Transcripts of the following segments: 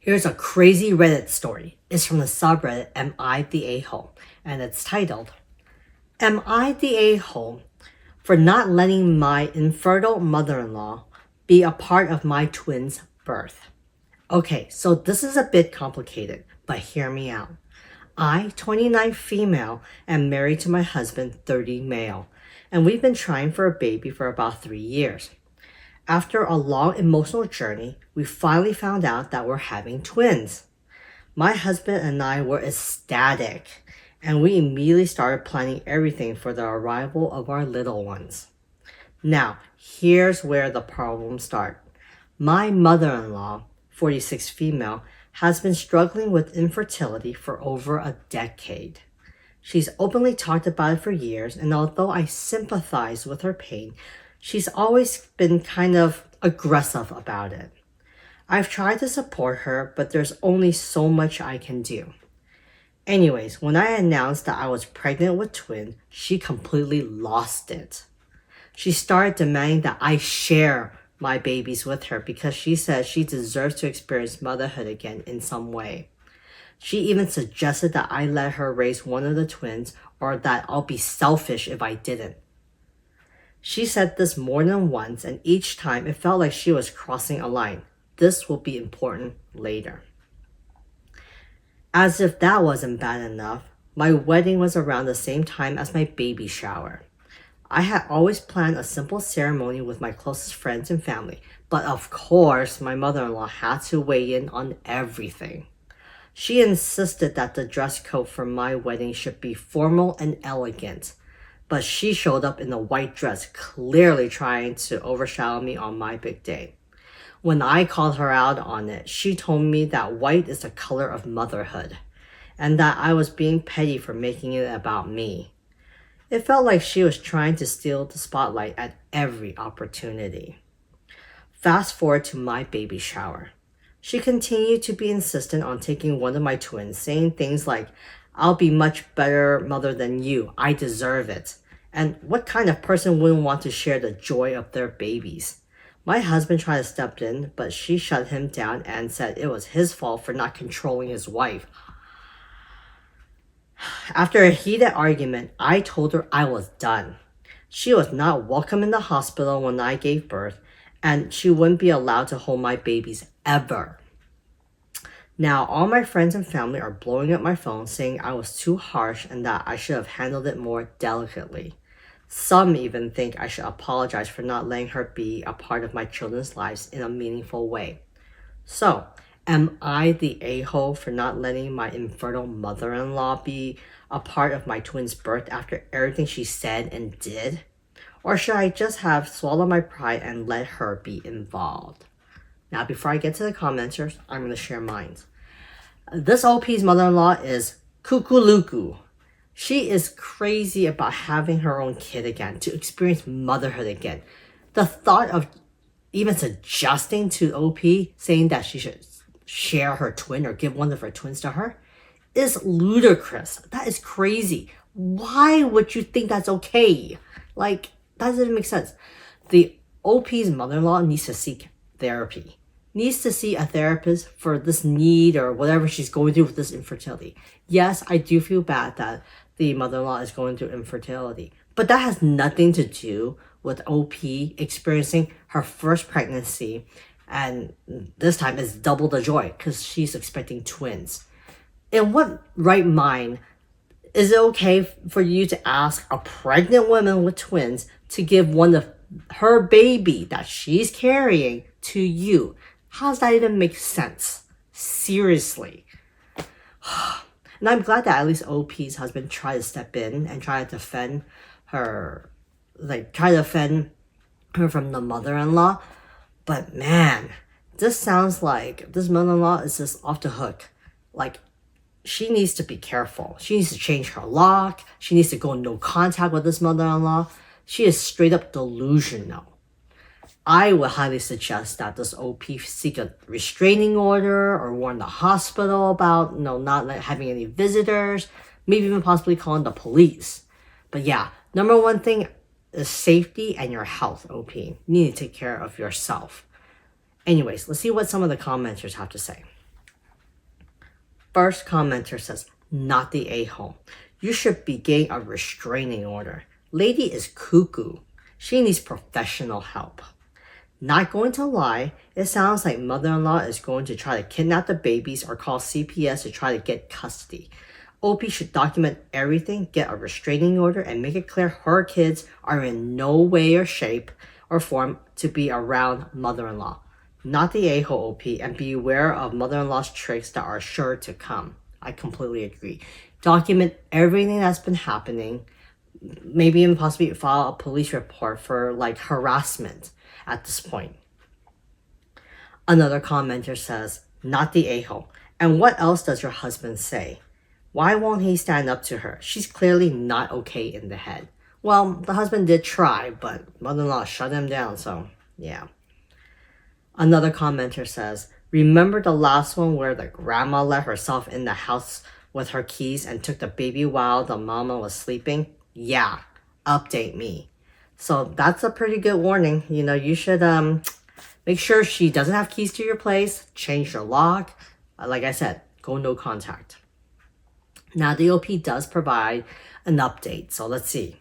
Here's a crazy Reddit story. It's from the subreddit Am I the A-hole? And it's titled, Am I the A-hole for not letting my infertile mother-in-law be a part of my twins' birth? Okay, so this is a bit complicated, but hear me out. I, 29 female, am married to my husband, 30 male, and we've been trying for a baby for about 3 years. After a long emotional journey, we finally found out that we're having twins. My husband and I were ecstatic, and we immediately started planning everything for the arrival of our little ones. Now, here's where the problems start. My mother-in-law, 46 female, has been struggling with infertility for over a decade. She's openly talked about it for years, and although I sympathize with her pain, she's always been kind of aggressive about it. I've tried to support her, but there's only so much I can do. Anyways, when I announced that I was pregnant with twins, she completely lost it. She started demanding that I share my babies with her because she says she deserves to experience motherhood again in some way. She even suggested that I let her raise one of the twins or that I'll be selfish if I didn't. She said this more than once, and each time it felt like she was crossing a line. This will be important later. As if that wasn't bad enough, my wedding was around the same time as my baby shower. I had always planned a simple ceremony with my closest friends and family, but of course my mother-in-law had to weigh in on everything. She insisted that the dress code for my wedding should be formal and elegant, but she showed up in a white dress, clearly trying to overshadow me on my big day. When I called her out on it, she told me that white is the color of motherhood, and that I was being petty for making it about me. It felt like she was trying to steal the spotlight at every opportunity. Fast forward to my baby shower. She continued to be insistent on taking one of my twins, saying things like, I'll be much better mother than you. I deserve it. And what kind of person wouldn't want to share the joy of their babies? My husband tried to step in, but she shut him down and said it was his fault for not controlling his wife. After a heated argument, I told her I was done. She was not welcome in the hospital when I gave birth, and she wouldn't be allowed to hold my babies ever. Now, all my friends and family are blowing up my phone saying I was too harsh and that I should have handled it more delicately. Some even think I should apologize for not letting her be a part of my children's lives in a meaningful way. So, am I the a-hole for not letting my infertile mother-in-law be a part of my twins' birth after everything she said and did? Or should I just have swallowed my pride and let her be involved? Now, before I get to the commenters, I'm going to share mine. This OP's mother-in-law is Kukuluku. She is crazy about having her own kid again, to experience motherhood again. The thought of even suggesting to OP, saying that she should share her twin or give one of her twins to her, is ludicrous. That is crazy. Why would you think that's okay? Like, that doesn't make sense. The OP's mother-in-law needs to seek therapy. Needs to see a therapist for this need or whatever she's going through with this infertility. Yes, I do feel bad that the mother-in-law is going through infertility, but that has nothing to do with OP experiencing her first pregnancy, and this time it's double the joy because she's expecting twins. In what right mind is it okay for you to ask a pregnant woman with twins to give one of her baby that she's carrying to you? How does that even make sense? Seriously. And I'm glad that at least OP's husband tried to step in and try to defend her, from the mother-in-law. But man, this sounds like this mother-in-law is just off the hook. Like, she needs to be careful. She needs to change her lock. She needs to go no contact with this mother-in-law. She is straight up delusional. I would highly suggest that this OP seek a restraining order or warn the hospital about not having any visitors, maybe even possibly calling the police. But yeah, number one thing is safety and your health, OP. You need to take care of yourself. Anyways, let's see what some of the commenters have to say. First commenter says, not the a-hole. You should be getting a restraining order. Lady is cuckoo. She needs professional help. Not going to lie, it sounds like mother-in-law is going to try to kidnap the babies or call CPS to try to get custody. OP should document everything, get a restraining order, and make it clear her kids are in no way or shape or form to be around mother-in-law. Not the a-hole OP, and beware of mother-in-law's tricks that are sure to come. I completely agree. Document everything that's been happening. Maybe even possibly file a police report for like harassment at this point. Another commenter says, not the a-hole. And what else does your husband say? Why won't he stand up to her? She's clearly not okay in the head. Well, the husband did try, but mother-in-law shut him down, so yeah. Another commenter says, remember the last one where the grandma let herself in the house with her keys and took the baby while the mama was sleeping? Yeah, update me. So that's a pretty good warning. You know, you should make sure she doesn't have keys to your place, change your lock. Like I said, go no contact. Now, the OP does provide an update, so let's see.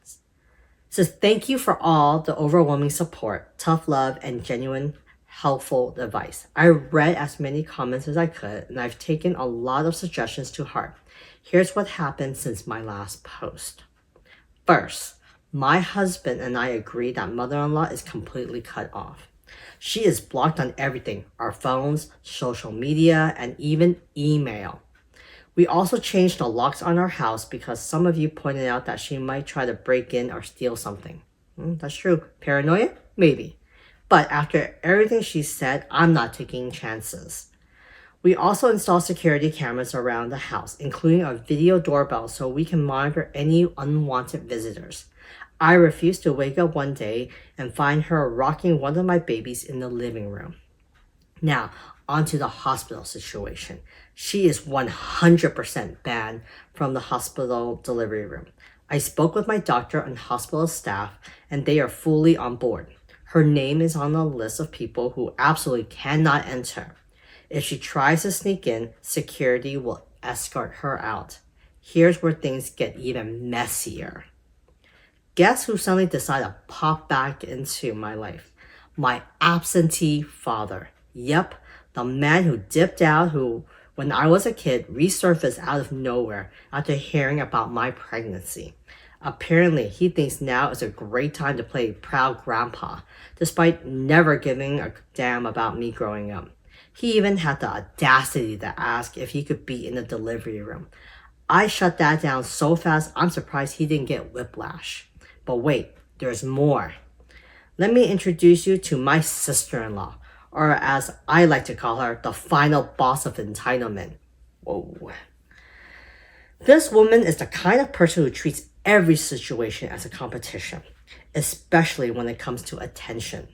It says, thank you for all the overwhelming support, tough love, and genuine helpful advice. I read as many comments as I could, and I've taken a lot of suggestions to heart. Here's what happened since my last post. First, my husband and I agree that mother-in-law is completely cut off. She is blocked on everything, our phones, social media, and even email. We also changed the locks on our house because some of you pointed out that she might try to break in or steal something. That's true. Paranoia? Maybe. But after everything she said, I'm not taking chances. We also installed security cameras around the house, including a video doorbell so we can monitor any unwanted visitors. I refused to wake up one day and find her rocking one of my babies in the living room. Now, onto the hospital situation. She is 100% banned from the hospital delivery room. I spoke with my doctor and hospital staff, and they are fully on board. Her name is on a list of people who absolutely cannot enter. If she tries to sneak in, security will escort her out. Here's where things get even messier. Guess who suddenly decided to pop back into my life? My absentee father. Yep, the man who dipped out, who, when I was a kid, resurfaced out of nowhere after hearing about my pregnancy. Apparently, he thinks now is a great time to play proud grandpa, despite never giving a damn about me growing up. He even had the audacity to ask if he could be in the delivery room. I shut that down so fast, I'm surprised he didn't get whiplash. But wait, there's more. Let me introduce you to my sister-in-law, or as I like to call her, the final boss of entitlement. Whoa. This woman is the kind of person who treats every situation as a competition, especially when it comes to attention.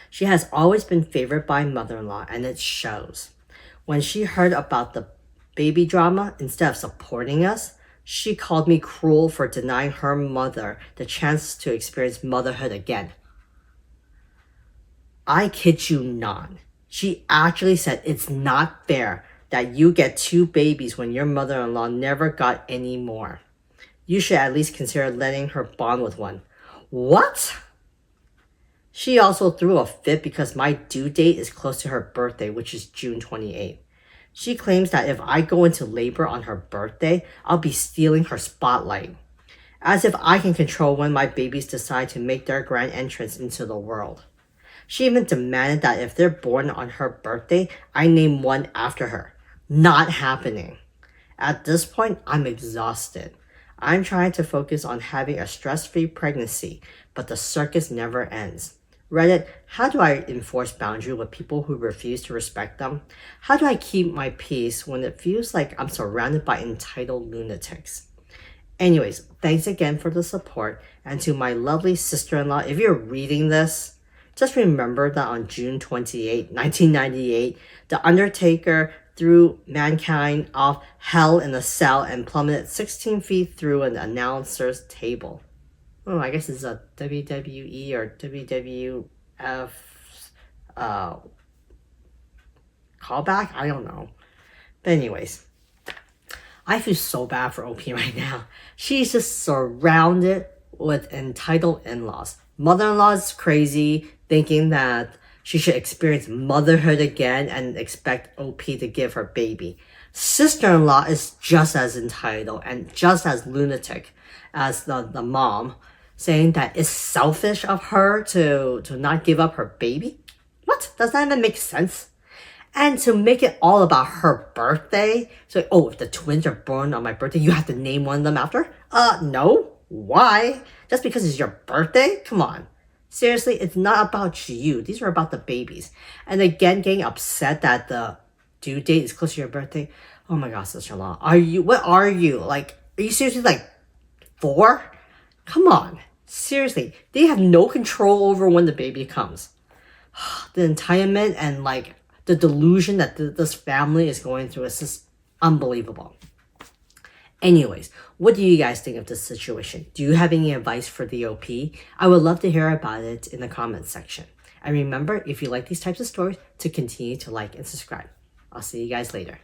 She has always been favored by mother-in-law, and it shows. When she heard about the baby drama, instead of supporting us, she called me cruel for denying her mother the chance to experience motherhood again. I kid you not. She actually said it's not fair that you get 2 babies when your mother-in-law never got any more. You should at least consider letting her bond with one. What? She also threw a fit because my due date is close to her birthday, which is June 28th. She claims that if I go into labor on her birthday, I'll be stealing her spotlight. As if I can control when my babies decide to make their grand entrance into the world. She even demanded that if they're born on her birthday, I name one after her. Not happening. At this point, I'm exhausted. I'm trying to focus on having a stress-free pregnancy, but the circus never ends. Reddit, how do I enforce boundaries with people who refuse to respect them? How do I keep my peace when it feels like I'm surrounded by entitled lunatics? Anyways, thanks again for the support, and to my lovely sister-in-law, if you're reading this, just remember that on June 28, 1998, The Undertaker threw mankind off hell in a cell and plummeted 16 feet through an announcer's table. Oh, I guess it's a WWE or WWF callback? I don't know. But anyways, I feel so bad for OP right now. She's just surrounded with entitled in-laws. Mother-in-law is crazy, thinking that she should experience motherhood again and expect OP to give her baby. Sister-in-law is just as entitled and just as lunatic as the mom, saying that it's selfish of her to not give up her baby. What? Does that even make sense? And to make it all about her birthday, so if the twins are born on my birthday, you have to name one of them after? No. Why? Just because it's your birthday? Come on. Seriously, it's not about you. These are about the babies. And again, getting upset that the due date is close to your birthday. Oh my gosh, sister-in-law. What are you? Like, are you seriously like 4? Come on. Seriously, they have no control over when the baby comes. The entitlement and like the delusion that this family is going through is just unbelievable. Anyways, what do you guys think of this situation? Do you have any advice for the OP? I would love to hear about it in the comments section. And remember, if you like these types of stories, to continue to like and subscribe. I'll see you guys later.